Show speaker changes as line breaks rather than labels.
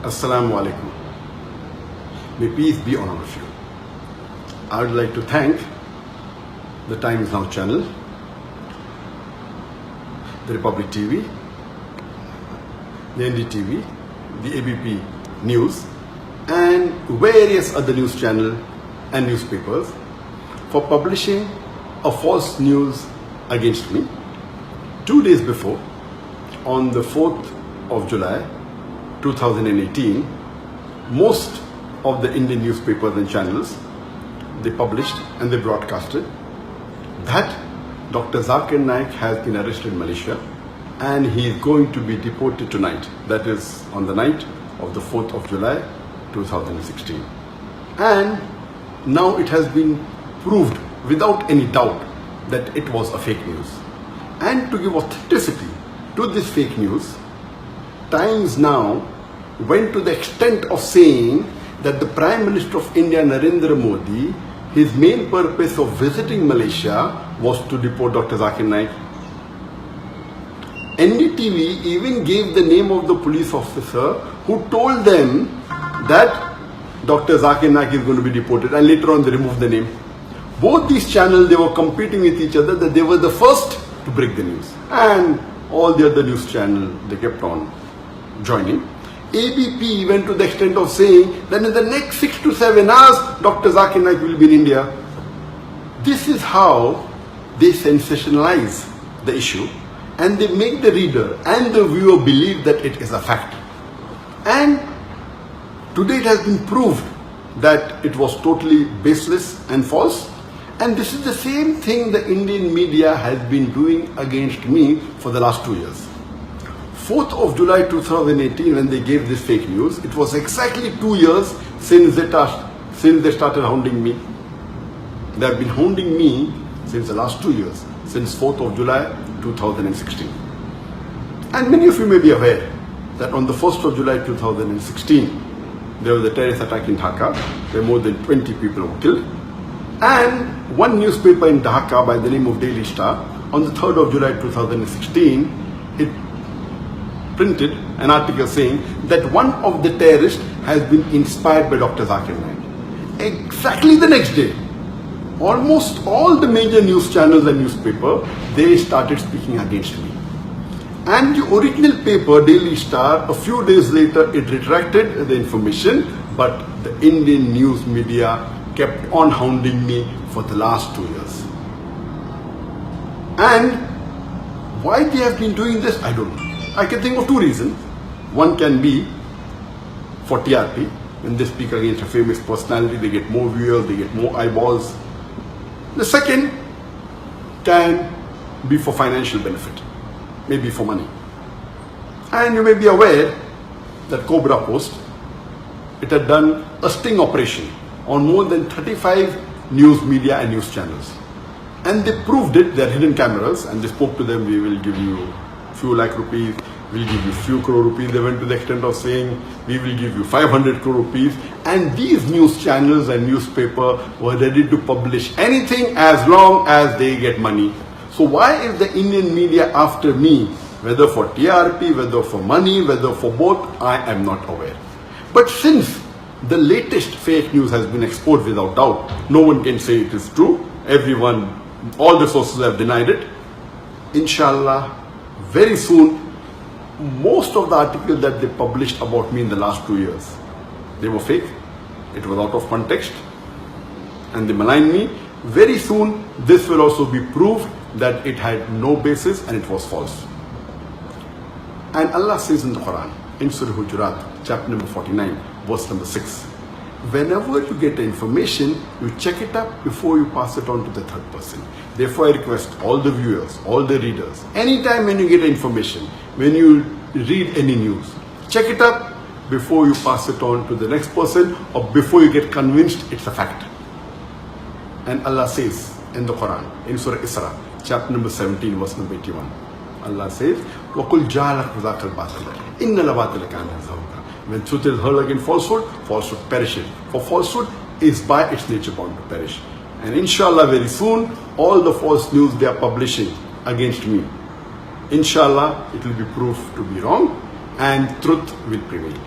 Assalamu alaikum. May peace be on all of you. I would like to thank the Times Now channel, the Republic TV, the NDTV, the ABP News, and various other news channels and newspapers for publishing a false news against me 2 days before, on the 4th of July 2018. Most of the Indian newspapers and channels, they published and they broadcasted that Dr. Zakir Naik has been arrested in Malaysia and he is going to be deported tonight. That is on the night of the 4th of July 2016. And now it has been proved without any doubt that it was a fake news. And to give authenticity to this fake news, Times Now went to the extent of saying that the Prime Minister of India, Narendra Modi, his main purpose of visiting Malaysia was to deport Dr. Zakir Naik. NDTV even gave the name of the police officer who told them that Dr. Zakir Naik is going to be deported, and later on they removed the name. Both these channels, they were competing with each other, that they were the first to break the news. And all the other news channels, they kept on joining. ABP went to the extent of saying that in the next 6 to 7 hours, Dr. Zakir Naik will be in India. This is how they sensationalize the issue and they make the reader and the viewer believe that it is a fact. And today it has been proved that it was totally baseless and false. And this is the same thing the Indian media has been doing against me for the last 2 years. 4th of July 2018, when they gave this fake news, it was exactly 2 years since they started hounding me. They have been hounding me since the last 2 years, since 4th of July 2016. And many of you may be aware that on the 1st of July 2016, there was a terrorist attack in Dhaka, where more than 20 people were killed. And one newspaper in Dhaka by the name of Daily Star, on the 3rd of July 2016, it printed an article saying that one of the terrorists has been inspired by Dr. Zakir Naik. Exactly the next day, almost all the major news channels and newspapers, they started speaking against me. And the original paper, Daily Star, a few days later, it retracted the information, but the Indian news media kept on hounding me for the last 2 years. And why they have been doing this, I don't know. I can think of 2 reasons. One can be for TRP. When they speak against a famous personality, they get more viewers, they get more eyeballs. The second can be for financial benefit, maybe for money. And you may be aware that Cobra Post, it had done a sting operation on more than 35 news media and news channels. And they proved it, their hidden cameras, and they spoke to them, we will give you few lakh rupees, we'll give you few crore rupees. They went to the extent of saying, we will give you 500 crore rupees. And these news channels and newspaper were ready to publish anything as long as they get money. So why is the Indian media after me? Whether for TRP, whether for money, whether for both, I am not aware. But since the latest fake news has been exposed without doubt, no one can say it is true. Everyone, all the sources have denied it. Inshallah, very soon, most of the articles that they published about me in the last 2 years, they were fake. It was out of context and they maligned me. Very soon, this will also be proved that it had no basis and it was false. And Allah says in the Quran, in Surah Hujurat, chapter number 49, verse number 6, whenever you get information, you check it up before you pass it on to the third person. Therefore, I request all the viewers, all the readers, anytime when you get information, when you read any news, check it up before you pass it on to the next person or before you get convinced it's a fact. And Allah says in the Quran, in Surah Isra, chapter number 17, verse number 81, Allah says, وَقُلْ جَعَلَكْ ذَاكَ الْبَاطِلَ إِنَّ الْبَاطِلَ كَانَ زَهُوقًا. When truth is heard against falsehood, falsehood perishes. For falsehood is by its nature bound to perish. And inshallah, very soon, all the false news they are publishing against me, inshallah, it will be proved to be wrong and truth will prevail.